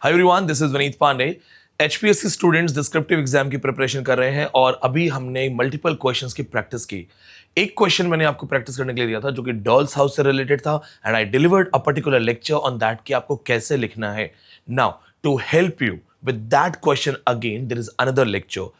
Hi everyone, this is Vineet Pandey. HPSC students descriptive exam की preparation कर रहे हैं और अभी हमने मल्टीपल क्वेश्चंस की प्रैक्टिस की। एक क्वेश्चन मैंने आपको प्रैक्टिस करने के लिए दिया था जो कि डॉल्स हाउस से रिलेटेड था and I delivered a particular lecture on that कि आपको कैसे लिखना है। Now to help you with that question again, there is another lecture.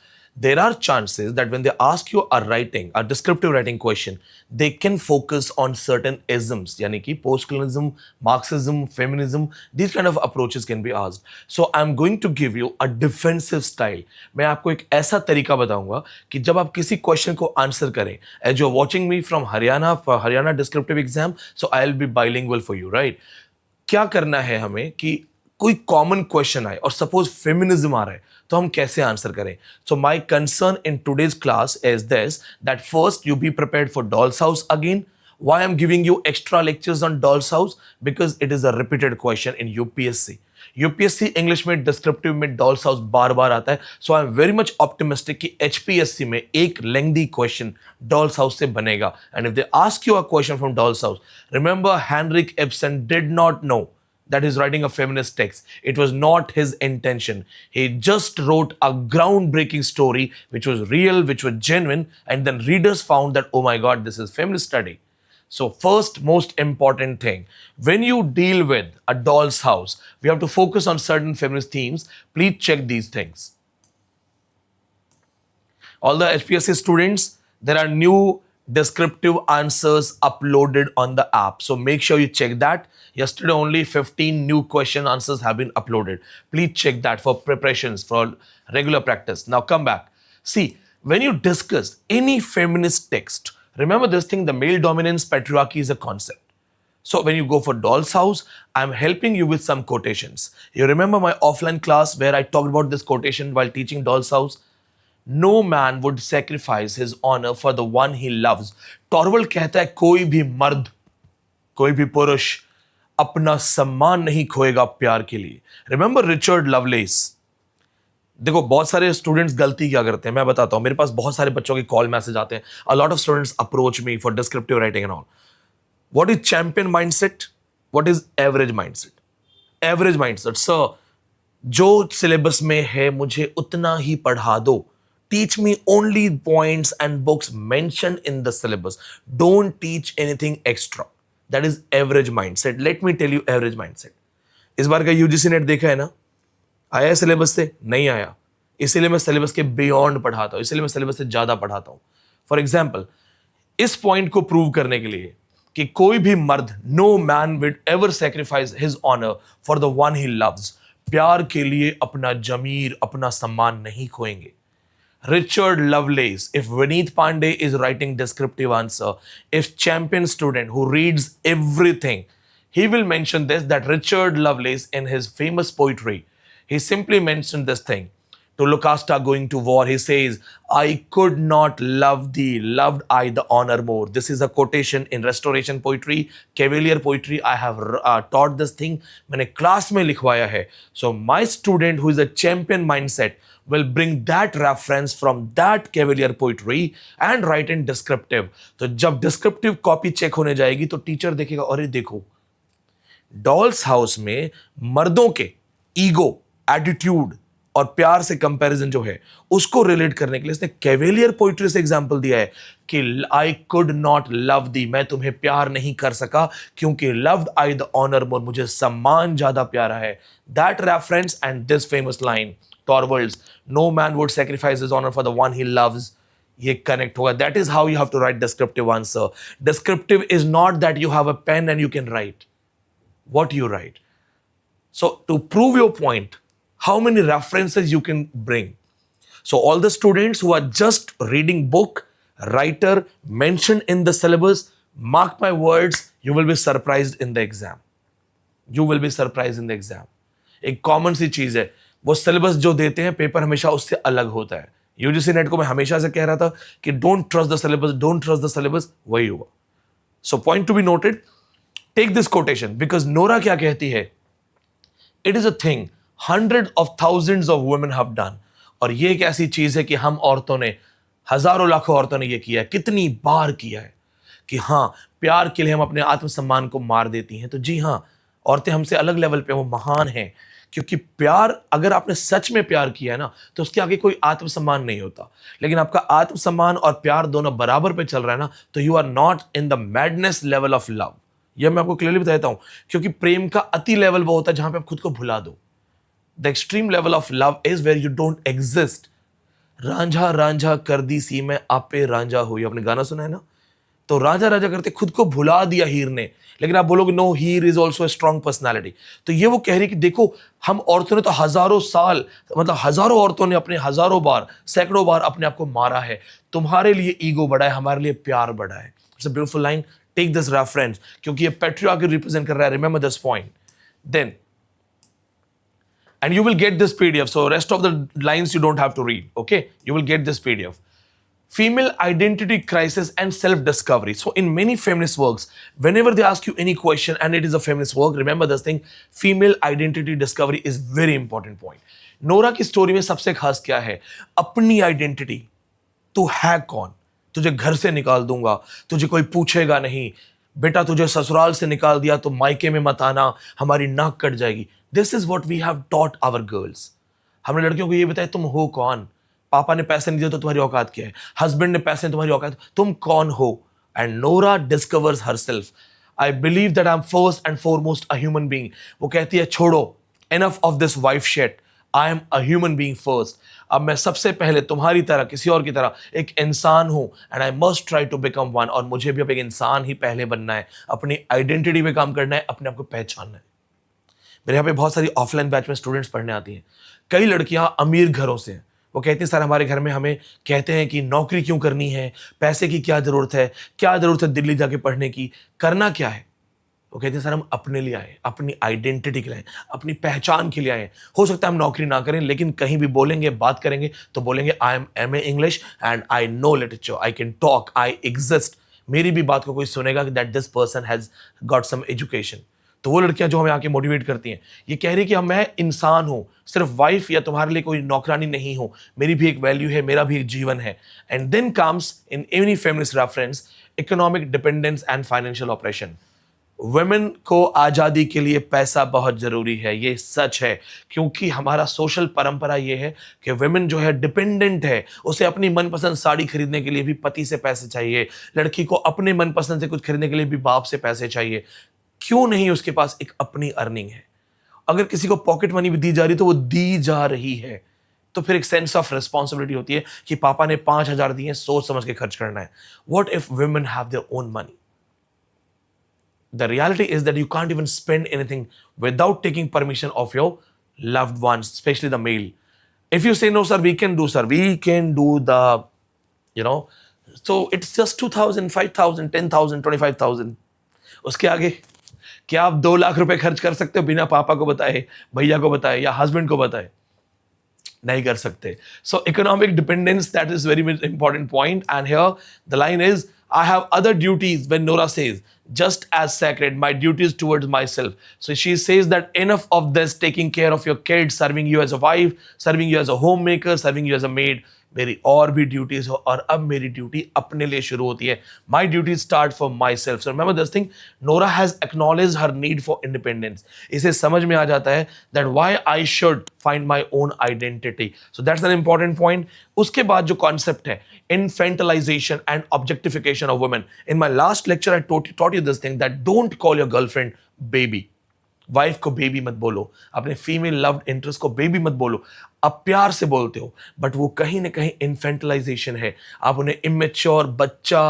There are chances that when they ask you a descriptive writing question, they can focus on certain isms, yani ki post-colonialism, Marxism, feminism, these kind of approaches can be asked. So I'm going to give you a defensive style. मैं आपको एक ऐसा तरीका बताऊंगा कि जब आप किसी क्वेश्चन को आंसर करें, as you're watching me from Haryana for Haryana descriptive exam, so I'll be bilingual for you, right? क्या करना है हमें कि कोई कॉमन क्वेश्चन आए और सपोज फेमिनिज्म आ रहा है तो हम कैसे आंसर करें। So my concern in today's class is this that first you be prepared for doll's house again. Why I am giving you extra lectures on doll's house? Because it is a repeated question in UPSC. UPSC English में descriptive में doll's house बार बार आता है। So I am very much optimistic कि HPSC में एक lengthy question doll's house से बनेगा। And if they ask you a question from Doll's House, remember Henrik Ibsen did not know that he's writing a feminist text. It was not his intention. He just wrote a groundbreaking story which was real, which was genuine, and then readers found that, oh my God, this is feminist study. So first most important thing, when you deal with a doll's house, we have to focus on certain feminist themes. Please check these things. All the HPSC students, there are new descriptive answers uploaded on the app. So make sure you check that. Yesterday only 15 new question answers have been uploaded. Please check that for preparations, for regular practice. Now come back. See, when you discuss any feminist text, remember this thing, the male dominance patriarchy is a concept. So when you go for Doll's House, I'm helping you with some quotations. You remember my offline class where I talked about this quotation while teaching Doll's House? No man would sacrifice his honor for the one he loves. टॉरवल्ड कहता है कोई भी मर्द, कोई भी पुरुष अपना सम्मान नहीं खोएगा प्यार के लिए। Remember Richard loveless. देखो बहुत सारे स्टूडेंट्स गलती क्या करते हैं मैं बताता हूं। मेरे पास बहुत सारे बच्चों के कॉल मैसेज आते हैं। A lot of students approach me for descriptive writing and all. What is champion mindset? What is average mindset? Average mindset, sir जो सिलेबस में है मुझे उतना ही पढ़ा दो। Teach me only points and books mentioned in the syllabus. Don't teach anything extra. That is average mindset. Let me tell you average mindset. इस बार का UGC net देखा है ना? आया है सिलेबस से? नहीं आया। इसीलिए मैं सिलेबस के बियॉन्ड पढ़ाता हूं, इसीलिए मैं सिलेबस से ज्यादा पढ़ाता हूं। फॉर एग्जाम्पल, इस पॉइंट को प्रूव करने के लिए कि कोई भी मर्द, no man will ever sacrifice his honour for the one he loves, प्यार के लिए अपना जमीर, अपना सम्मान नहीं खोएंगे। Richard Lovelace, if Vineet Pandey is writing descriptive answer, if champion student who reads everything, he will mention this, that Richard Lovelace in his famous poetry, he simply mentioned this thing. To Lucasta going to war, he says, I could not love thee, loved I the honor more. This is a quotation in restoration poetry, cavalier poetry. I have taught this thing. मैंने class में लिखवाया है. So my student who is a champion mindset will bring that reference from that cavalier poetry and write in descriptive. तो जब descriptive copy check होने जाएगी तो teacher देखेगा, अरे देखो डॉल्स हाउस में मर्दों के ईगो, एटीट्यूड और प्यार से कंपैरिजन जो है उसको रिलेट करने के लिए इसने कैवेलियर पोइट्री से एग्जांपल दिया है कि I could not love thee, मैं तुम्हें प्यार नहीं कर सका क्योंकि loved I the honour more, मुझे सम्मान ज्यादा प्यारा है। That reference and this famous line Torvald's, no man would sacrifice his honour for the one he loves, ये कनेक्ट होगा। That is how you have to write descriptive answer. Descriptive is not that you have a pen and you can write what you write. So to prove your point, how many references you can bring. So all the students who are just reading book, writer mentioned in the syllabus, mark my words, you will be surprised in the exam. You will be surprised in the exam. एक common सी चीज है, वो syllabus जो देते हैं paper हमेशा उससे अलग होता है। यूजीसी नेट को मैं हमेशा से कह रहा था कि don't trust the syllabus, don't trust the syllabus, वही हुआ। So point to be noted, take this quotation because Nora क्या कहती है, it is a thing hundred of thousands of women have done. और ये एक ऐसी चीज है कि हम औरतों ने, हजारों लाखों औरतों ने ये किया है, कितनी बार किया है कि हाँ प्यार के लिए हम अपने आत्मसम्मान को मार देती हैं। तो जी हाँ, औरतें हमसे अलग लेवल पे वो महान हैं क्योंकि प्यार, अगर आपने सच में प्यार किया है ना, तो उसके आगे कोई आत्मसम्मान नहीं होता। लेकिन आपका आत्मसम्मान और प्यार दोनों बराबर पे चल रहा है ना, तो you are not in the madness level of love. यह मैं आपको क्लियरली बताता हूं, क्योंकि प्रेम का अति लेवल वो होता है जहां पे आप खुद को भुला दो। The extreme level of love is where you don't exist. Ranjha Ranjha कर दी सी मैं आपे रांझा हुई, आपने गाना सुना है ना। तो राजा राजा करते खुद को भुला दिया हीर ने। लेकिन आप बोलोगे no, Heer is also a strong personality. तो ये वो कह रही कि देखो, हम औरतों ने तो हजारों साल, मतलब हजारों औरतों ने अपने हजारों बार, सैकड़ों बार अपने आप को मारा है। तुम्हारे लिए ईगो बड़ा है, हमारे लिए प्यार बड़ा है। It's a beautiful line, take this reference, क्योंकि ये पेट्रियार्की रिप्रेजेंट कर रहा है। Remember this point. Then and you will get this PDF. So rest of the lines you don't have to read. Okay, you will get this PDF. Female identity crisis and self-discovery. So in many feminist works, whenever they ask you any question and it is a feminist work, remember this thing: female identity discovery is very important point. Nora की story में सबसे खास क्या है? अपनी identity. तू है कौन? तुझे घर से निकाल दूंगा, तुझे कोई पूछेगा नहीं। बेटा तुझे ससुराल से निकाल दिया तो मायके में मत आना, हमारी नाक कट जाएगी। This is what we have taught our girls. हमने लड़कियों को ये बताया तुम हो कौन। पापा ने पैसे नहीं दिए तो तुम्हारी औकात क्या है, हस्बैंड ने पैसे नहीं, तुम्हारी औकात, तुम कौन हो। And Nora discovers herself. I believe that I am first and foremost a human being. वो कहती है छोड़ो, enough of this wife shit, I am a human being first. अब मैं सबसे पहले तुम्हारी तरह, किसी और की तरह एक इंसान हूं, and I must try to become one. और मुझे भी अब एक इंसान ही पहले बनना है, अपनी आइडेंटिटी पे काम करना है, अपने आप को पहचानना है। मेरे यहाँ पे बहुत सारी ऑफलाइन बैच में स्टूडेंट्स पढ़ने आती हैं। कई लड़कियां अमीर घरों से हैं। वो कहती हैं सर हमारे घर में हमें कहते हैं कि नौकरी क्यों करनी है, पैसे की क्या ज़रूरत है, क्या ज़रूरत है दिल्ली जाके पढ़ने की, करना क्या है। वो कहते हैं सर हम अपने लिए आए, अपनी आइडेंटिटी के लिए आए, अपनी पहचान के लिए आए। हो सकता है हम नौकरी ना करें, लेकिन कहीं भी बोलेंगे, बात करेंगे तो बोलेंगे I am MA English and I know literature, I can talk, I exist. मेरी भी बात को कोई सुनेगा कि that this person has got some education. तो वो लड़कियां जो हमें आके मोटिवेट करती हैं, ये कह रही कि मैं इंसान हूं, सिर्फ वाइफ या तुम्हारे लिए कोई नौकरानी नहीं हूं, मेरी भी एक वैल्यू है, मेरा भी एक जीवन है। And then comes in any feminist reference economic dependence and financial operation. Women को आज़ादी के लिए पैसा बहुत ज़रूरी है, ये सच है। क्योंकि हमारा सोशल परंपरा ये है कि वुमेन जो है डिपेंडेंट है, उसे अपनी मनपसंद साड़ी खरीदने के लिए भी पति से पैसे चाहिए, लड़की को अपने मनपसंद से कुछ खरीदने के लिए भी बाप से पैसे चाहिए। क्यों नहीं उसके पास एक अपनी अर्निंग है? अगर किसी को पॉकेट मनी भी दी जा रही तो वो दी जा रही है, तो फिर एक सेंस ऑफ रिस्पॉन्सिबिलिटी होती है कि पापा ने 5,000 दिए, सोच समझ के खर्च करना है। What if women have their own money? The reality is that you can't even spend anything without taking permission of your loved ones, especially the male. If you say no sir, we can do sir, we can do the, you know, so it's just 2,000, 5,000, 10,000, 25,000. उसके आगे क्या आप 2 लाख रुपए खर्च कर सकते हो बिना पापा को बताए, भैया को बताए या हस्बैंड को बताए? नहीं कर सकते। So economic dependence, that is very important point. And here the line is, I have other duties. When Nora says, just as sacred, my duties towards myself. So she says that enough of this taking care of your kids, serving you as a wife, serving you as a homemaker, serving you as a maid. मेरी और भी duties हो, और अब मेरी duty अपने लिए शुरू होती है। My duty start for myself. So remember this thing, Nora has acknowledge her need for independence. इसे समझ में आ जाता है that why I should find my own identity. So that's an important point. उसके बाद जो कॉन्सेप्ट है infantilisation and objectification of women. In my last lecture I taught you this thing that don't call your girlfriend baby. Wife को baby मत बोलो, अपने female loved interest को baby मत बोलो। आप प्यार से बोलते हो, बट वो कहीं ना कहीं इन्फेंटलाइजेशन है। आप उन्हें इमेच्योर बच्चा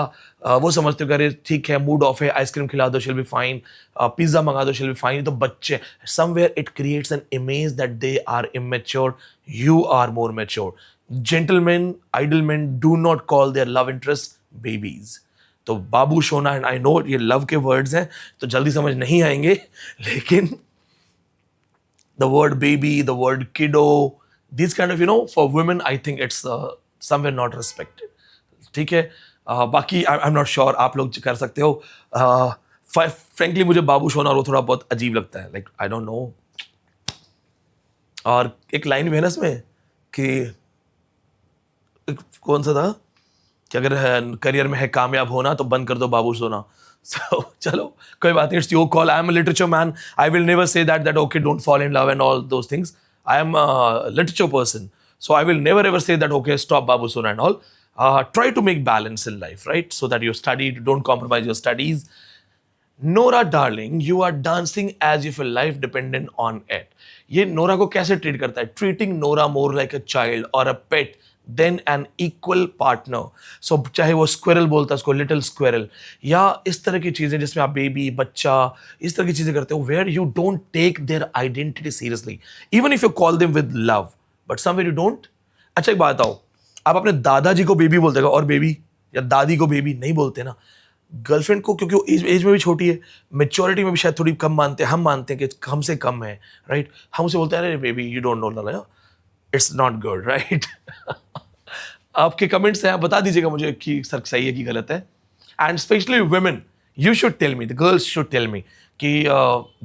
वो समझते हो, अरे ठीक है मूड ऑफ है, आइसक्रीम खिला दो, शिल बी फाइन, पिज्जा मंगा दो, शिल बी फाइन। तो बच्चे, somewhere it creates an image that they are immature, you are more mature. Gentleman, ideal man do not call their love interest babies. तो बाबू सोना, एंड आई नो ये love के वर्ड्स हैं तो जल्दी समझ नहीं आएंगे, लेकिन the word baby, the word kiddo, this kind of for women I think it's somewhere not respected. ठीक है, बाकी आई एम नॉट श्योर, आप लोग कर सकते हो। फ्रेंकली मुझे बाबू सोना और वो थोड़ा बहुत अजीब लगता है, लाइक आई डोंट नो। और एक लाइन भी है ना इसमें कि कौन सा था कि अगर करियर में है कामयाब होना तो बंद कर दो बाबू सोना। So chalo, koi baat nahi, it's your call. I am a literature man. I will never say that okay, don't fall in love and all those things. I am a literature person, so I will never ever say that okay, stop Babu Sona and all. Try to make balance in life, right? So that you study, don't compromise your studies. Nora darling, you are dancing as if your life depended on it. ये Nora को कैसे treat करता है? Treating Nora more like a child और अ पेट then N equal partner. सो चाहे वो squirrel बोलता है उसको लिटिल स्क्वेरल, या इस तरह की चीजें जिसमें आप बेबी बच्चा इस तरह की चीजें करते हो, where you don't take their identity seriously, even if you call them with love, but somewhere you don't. अच्छा एक बात आओ, आप अपने दादाजी को बेबी बोलते हो और बेबी, या दादी को बेबी नहीं बोलते ना. गर्लफ्रेंड को, क्योंकि वो एज में भी छोटी है, मेच्योरिटी में भी शायद थोड़ी कम मानते हैं, हम मानते हैं कि हमसे कम है, राइट. हम उसे बोलते हैं अरे baby you don't know, it's not good, right. आपके कमेंट्स हैं, आप बता दीजिएगा मुझे कि सर सही है कि गलत है. And specially women, you should tell me, the girls should tell me कि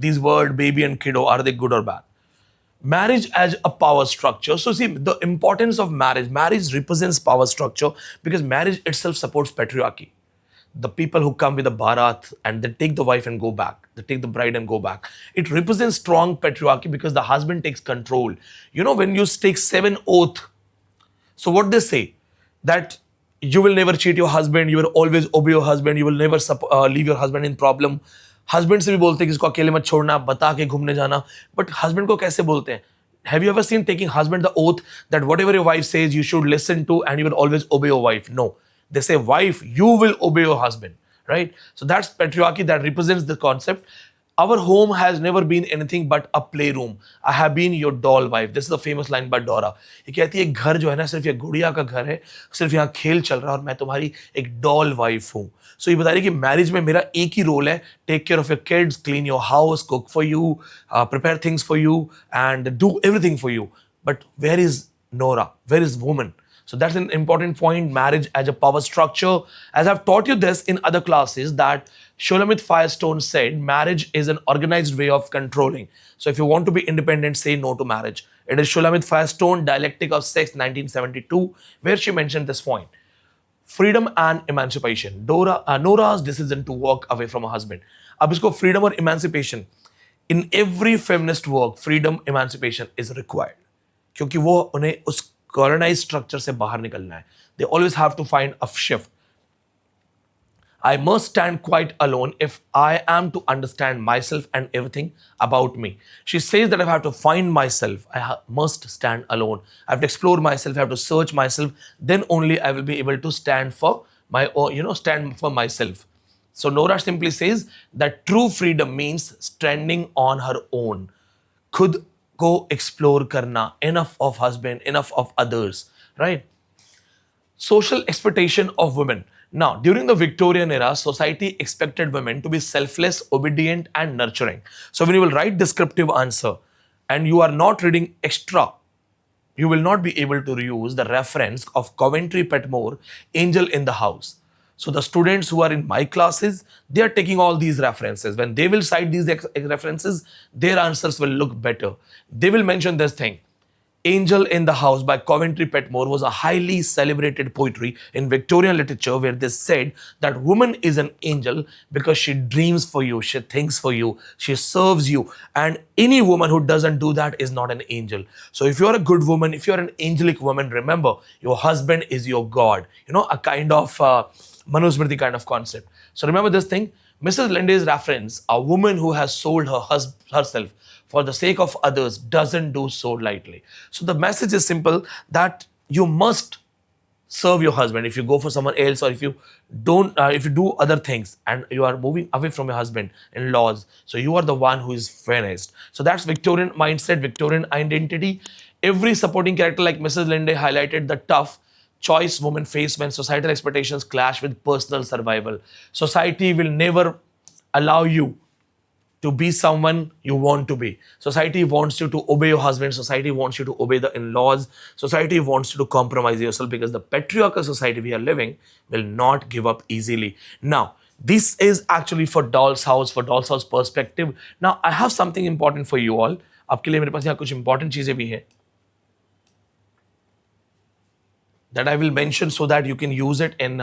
this word baby and kiddo, are they good और bad? Marriage as a power structure. So see the importance of marriage. Marriage represents power structure because marriage itself supports patriarchy. The people who come with a barat and they take the wife and go back, they take the bride and go back. It represents strong patriarchy because the husband takes control. You know, when you take 7 oath, so what they say, that you will never cheat your husband, you will always obey your husband, you will never leave your husband in problem. Husband से भी बोलते हैं कि इसको अकेले मत छोड़ना, बता के घूमने जाना, बट हस्बैंड को कैसे बोलते हैं? Have you ever seen taking husband the oath that whatever your wife says you should listen to and you will always obey your wife? No, they say wife you will obey your husband, right? So that's patriarchy that represents the concept. Our home has never been anything but a playroom. I have been your doll wife. This is the famous line by Dora. ये कहती है घर जो है ना सिर्फ ये गुड़िया का घर है, सिर्फ यहाँ खेल चल रहा है और मैं तुम्हारी एक डॉल वाइफ हूँ. सो ये बता रही कि मैरिज में मेरा एक ही रोल है, take care of your kids, clean your house, cook for you, prepare things for you and do everything for you. But where is Nora? Where is woman? So that's an important point, marriage as a power structure. As I've taught you this in other classes, that Shulamit Firestone said marriage is an organized way of controlling. So if you want to be independent, say no to marriage. It is Shulamit Firestone, Dialectic of Sex, 1972, where she mentioned this point. Freedom and emancipation. Nora's decision to walk away from her husband. अब इसको freedom और emancipation. In every feminist work, freedom, emancipation is required. क्योंकि वो उन्हें उस colonized structure से बाहर निकलना है. They always have to find a shift. I must stand quite alone if I am to understand myself and everything about me. She says that I have to find myself. I must stand alone. I have to explore myself. I have to search myself. Then only I will be able to stand for my own, stand for myself. So Nora simply says that true freedom means standing on her own. खुद को explore करना, enough of husband, enough of others, right? Social expectation of women. Now, during the Victorian era, society expected women to be selfless, obedient, and nurturing. So when you will write descriptive answer and you are not reading extra, you will not be able to reuse the reference of Coventry Petmore, Angel in the House. So the students who are in my classes, they are taking all these references. When they will cite these references, their answers will look better. They will mention this thing. Angel in the House by Coventry Petmore was a highly celebrated poetry in Victorian literature where they said that woman is an angel because she dreams for you, she thinks for you, she serves you, and any woman who doesn't do that is not an angel. So if you're a good woman, if you're an angelic woman, remember your husband is your God. A kind of Manusmriti kind of concept. So remember this thing. Mrs. Linde's reference, a woman who has sold herself for the sake of others doesn't do so lightly. So the message is simple, that you must serve your husband. If you go for someone else, or if you don't, if you do other things and you are moving away from your husband in laws, so you are the one who is finished. So that's Victorian mindset, Victorian identity. Every supporting character like Mrs. Linde highlighted the tough choice women face when societal expectations clash with personal survival. Society will never allow you to be someone you want to be. Society wants you to obey your husband. Society wants you to obey the in-laws. Society wants you to compromise yourself, because the patriarchal society we are living will not give up easily. Now, this is actually for Doll's House, perspective. Now, I have something important for you all. आपके लिए मेरे पास यहाँ कुछ important चीजें भी हैं that I will mention so that you can use it in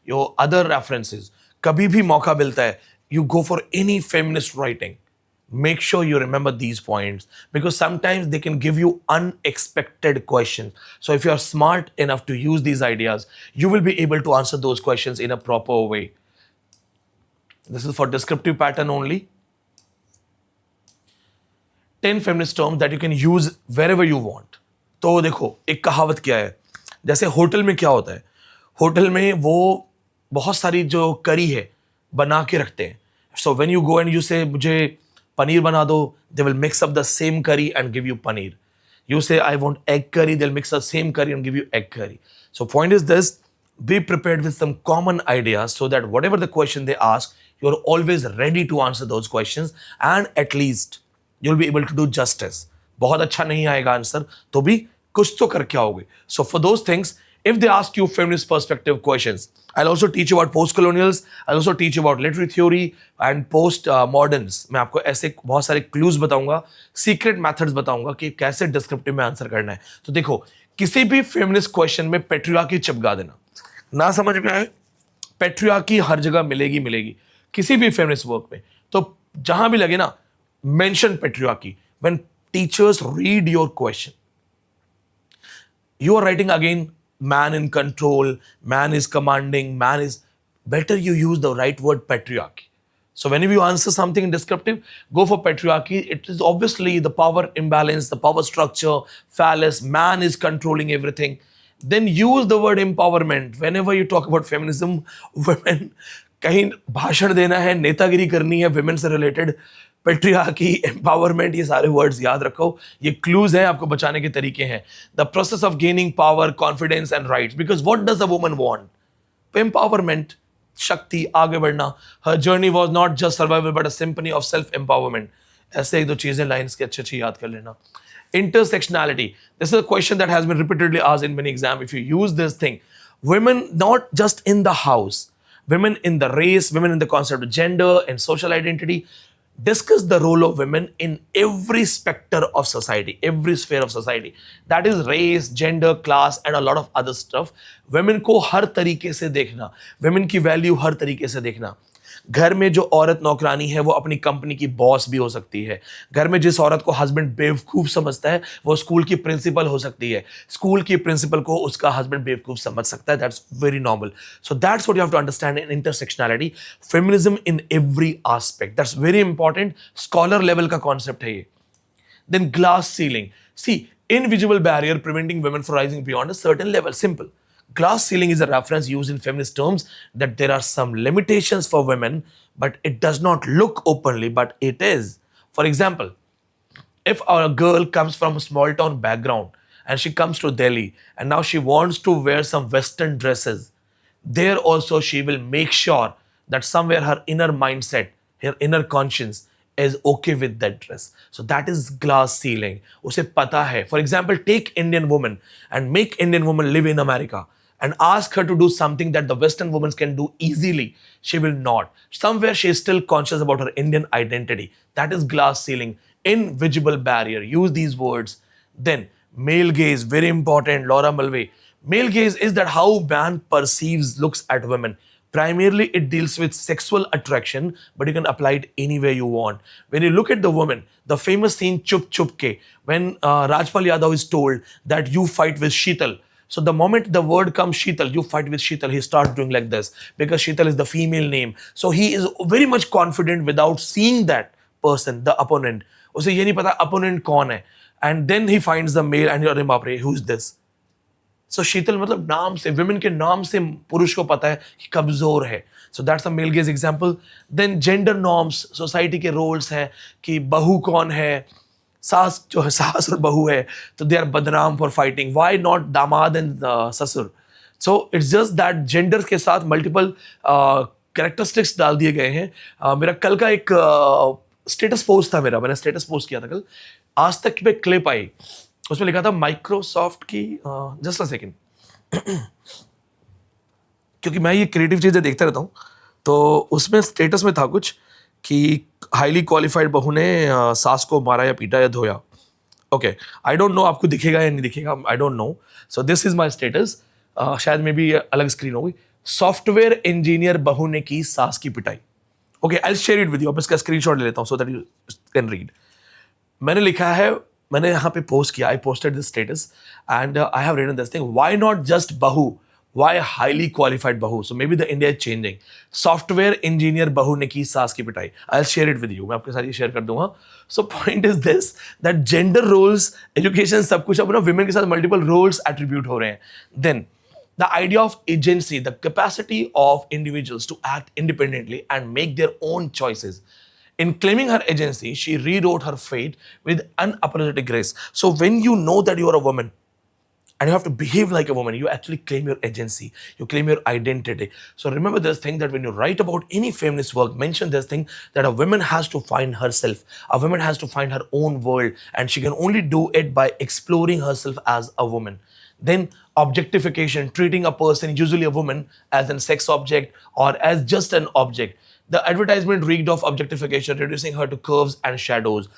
your other references. कभी भी मौका मिलता है, you go for any feminist writing. Make sure you remember these points because sometimes they can give you unexpected questions. So if you are smart enough to use these ideas, you will be able to answer those questions in a proper way. This is for descriptive pattern only. 10 feminist terms that you can use wherever you want. तो देखो एक कहावत क्या है, जैसे hotel में क्या होता है, होटल में वो बहुत सारी जो करी है बना के रखते हैं. So when you go and you say मुझे पनीर बना दो, they will mix up the same curry and give you paneer. You say, I want egg curry, they'll mix the same curry and give you egg curry. So point is this, be prepared with some common ideas so that whatever the question they ask, you're always ready to answer those questions and at least you'll be able to do justice. बहुत अच्छा नहीं आएगा answer तो भी कुछ तो करके आओगे. So for those things, if they ask you feminist perspective questions, I'll also teach you about post-colonials, I'll also teach you about literary theory and post-moderns. मैं आपको ऐसे बहुत सारे क्लूज बताऊंगा, सीक्रेट मेथड्स बताऊंगा कि कैसे डिस्क्रिप्टिव में आंसर करना है. तो देखो, किसी भी फेमिनिस्ट क्वेश्चन में पेट्रियार्की चिपका देना. ना समझ में आए, पेट्रियार्की हर जगह मिलेगी मिलेगी किसी भी फेमिनिस्ट वर्क में. तो जहां भी लगे ना, mention patriarchy. When teachers read your question, you are writing again man in control, man is commanding, man is, better you use the right word patriarchy. So whenever you answer something in descriptive, go for patriarchy. It is obviously the power imbalance, the power structure, phallus, man is controlling everything. Then use the word empowerment. Whenever you talk about feminism, women, कहीं भाषण देना है, नेतागिरी करनी है women से related, patriarchy, empowerment, ये सारे वर्ड्स याद रखो. ये क्लूज है, आपको बचाने के तरीके हैं. The process of gaining power, confidence and rights. Because what does a woman want? Empowerment, शक्ति, आगे बढ़ना. हर journey was not just survival but a symphony of self empowerment. ऐसे एक दो चीजें लाइंस के अच्छी अच्छी याद कर लेना. Intersectionality. This is a question that has been repeatedly asked in many exams. If you use this thing, women not just in the house, women in the race, women in the concept of gender and social identity, discuss the role of women in every specter of society, every sphere of society. That is race, gender, class and a lot of other stuff. Women को हर तरीके से देखना, women की value हर तरीके से देखना. घर में जो औरत नौकरानी है वो अपनी कंपनी की बॉस भी हो सकती है. घर में जिस औरत को हस्बैंड बेवकूफ समझता है वो स्कूल की प्रिंसिपल हो सकती है. स्कूल की प्रिंसिपल को उसका हस्बैंड बेवकूफ समझ सकता है. That's very normal. So that's what you have to understand in intersectionality. Feminism in every aspect, that's very important. Scholar level का कॉन्सेप्ट है ये. Then glass ceiling. See, invisible barrier preventing women from rising beyond a certain level. Simple. Glass ceiling is a reference used in feminist terms that there are some limitations for women, but it does not look openly, but it is. For example, if a girl comes from a small town background and she comes to Delhi and now she wants to wear some Western dresses, there also she will make sure that somewhere her inner mindset, her inner conscience is okay with that dress. So that is glass ceiling. उसे पता है. For example, take Indian woman and make Indian woman live in America and ask her to do something that the Western women can do easily. She will not. Somewhere she is still conscious about her Indian identity. That is glass ceiling. Invisible barrier. Use these words. Then male gaze, very important. Laura Mulvey. Male gaze is that how man perceives, looks at women. Primarily, it deals with sexual attraction, but you can apply it anywhere you want. When you look at the woman, the famous scene Chup Chup Ke, when Rajpal Yadav is told that you fight with Sheetal. So the moment the word comes Sheetal, you fight with Sheetal, he starts doing like this because Sheetal is the female name. So he is very much confident without seeing that person, the opponent. उसे ये नहीं पता opponent कौन है. And then he finds the male and you're बाप रे, who is this? So शीतल मतलब नाम से, women के नाम से पुरुष को पता है कि कमजोर है. So that's a male gaze example. Then gender norms, society के roles हैं कि बहू कौन है, सास जो है, सास और बहू है तो दे आर बदनाम फॉर फाइटिंग. व्हाई नॉट दामाद एंड ससुर? So it's just that gender के साथ मल्टीपल कैरेक्टरिस्टिक्स डाल दिए गए हैं. मेरा कल का एक स्टेटस पोस्ट था, मैंने स्टेटस पोस्ट किया था कल. आज तक पे क्लिप आई, उसमें लिखा था माइक्रोसॉफ्ट की, जस्ट अ सेकेंड क्योंकि मैं ये क्रिएटिव चीज़ें देखता रहता हूँ. तो उसमें स्टेटस में था कुछ कि हाईली क्वालिफाइड बहू ने सास को मारा या पीटा या धोया. ओके, आई डोंट नो आपको दिखेगा या नहीं दिखेगा, I don't know. So this is my status. शायद मे भी अलग स्क्रीन होगी. सॉफ्टवेयर इंजीनियर बहू ने की सास की पिटाई. Okay, I share it with you. अब इसका स्क्रीनशॉट ले लेता हूं so that you can read. मैंने लिखा है, मैंने यहाँ पे पोस्ट किया, I posted this status and I have written this thing, why not just बहू, व्हाई हाईली क्वालिफाइड बहू. So maybe the India is changing. Software engineer बहू ने की सास की पिटाई. I share it with you, मैं आपके साथ ये शेयर कर दूंगा. So point is this that gender roles, education, सब कुछ अब ना विमेन के साथ मल्टीपल रोल्स एट्रीब्यूट हो रहे हैं. Then the idea of agency, the capacity of individuals to act independently and make their own choices. In claiming her agency, she rewrote her fate with unapologetic grace. So when you know that you are a woman and you have to behave like a woman, you actually claim your agency, you claim your identity. So remember this thing, that when you write about any feminist work, mention this thing, that a woman has to find herself, a woman has to find her own world, and she can only do it by exploring herself as a woman. Then objectification, treating a person, usually a woman, as a sex object or as just an object. The advertisement reeked of objectification, reducing her to curves and shadows.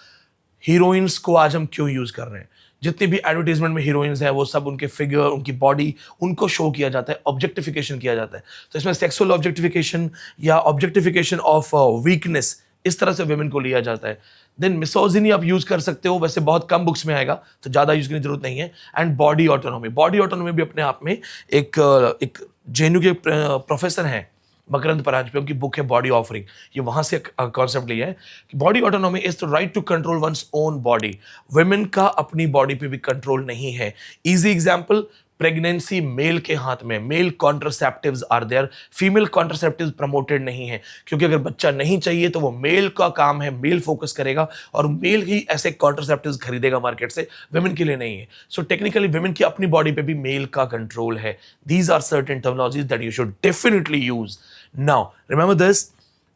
Heroines को आज हम क्यों use कर रहे हैं? जितनी भी advertisement में हीरोइंस है वो सब उनके फिगर, उनकी बॉडी, उनको शो किया जाता है, ऑब्जेक्टिफिकेशन किया जाता है. तो इसमें सेक्सुअल ऑब्जेक्टिफिकेशन या ऑब्जेक्टिफिकेशन ऑफ वीकनेस, इस तरह से वुमेन को लिया जाता है. देन मिसोजिनी आप यूज कर सकते हो, वैसे बहुत कम बुक्स में आएगा तो ज़्यादा यूज करने की जरूरत नहीं है. And body autonomy, body autonomy भी अपने आप में एक जेएनयू के प्रोफेसर हैं मकरंद परांजपे, उनकी बुक है बॉडी ऑफरिंग. ये वहां से कॉन्सेप्ट लिया है कि body autonomy is the right to control one's own body. Women का अपनी बॉडी पे भी कंट्रोल नहीं है. इजी एग्जांपल, प्रेगनेंसी मेल के हाथ में, male contraceptives are there, female contraceptives promoted नहीं है, क्योंकि अगर बच्चा नहीं चाहिए तो वो मेल का काम है, मेल फोकस करेगा और मेल ही ऐसे कॉन्ट्रासेप्टिव्स खरीदेगा मार्केट से, वुमेन के लिए नहीं है. सो टेक्निकली वुमेन की अपनी बॉडी पे भी मेल का कंट्रोल है. These are certain terminologies that you should definitely use. Now remember this,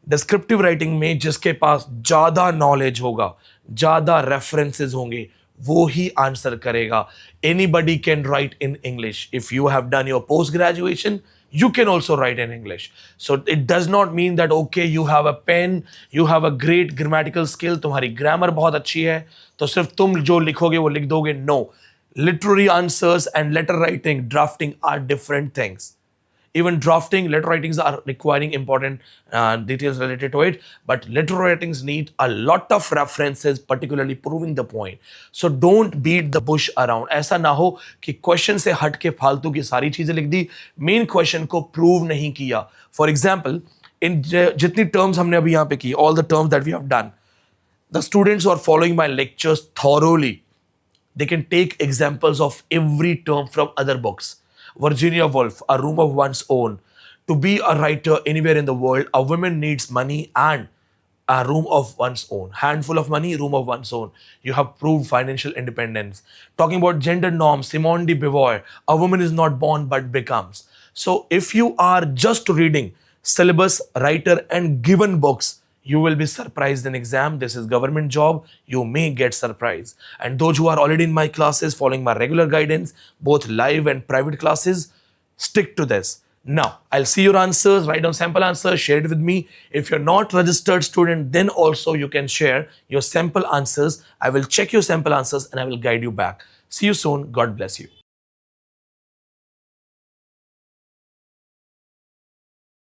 descriptive writing में जिसके पास ज्यादा नॉलेज होगा, ज्यादा रेफरेंसेस होंगे, वो ही आंसर करेगा. Anybody can write in English. If you have done your post graduation, you can also write in English. So it does not mean that okay, you have a pen, you have a great grammatical skill, तुम्हारी grammar बहुत अच्छी है तो सिर्फ तुम जो लिखोगे वो लिख दोगे. No, literary answers and letter writing, drafting are different things. Even drafting, letter writings are requiring important details related to it, but letter writings need a lot of references, particularly proving the point. So don't beat the bush around. ऐसा ना हो कि question से हट के फालतू की सारी चीजें लिख दी, मेन क्वेश्चन को प्रूव नहीं किया. फॉर एग्जाम्पल, इन जितनी टर्म्स हमने अभी यहाँ पे की, all the terms that we have done, the students who are following my lectures thoroughly, they can take examples of every term from other books. Virginia Woolf, A Room of One's Own. To be a writer anywhere in the world, a woman needs money and a room of one's own. Handful of money, room of one's own. You have proved financial independence. Talking about gender norms, Simone de Beauvoir, a woman is not born but becomes. So if you are just reading syllabus, writer and given books, you will be surprised in exam. This is government job. You may get surprised. And those who are already in my classes, following my regular guidance, both live and private classes, stick to this. Now, I'll see your answers, write down sample answers, share it with me. If you're not registered student, then also you can share your sample answers. I will check your sample answers and I will guide you back. See you soon. God bless you.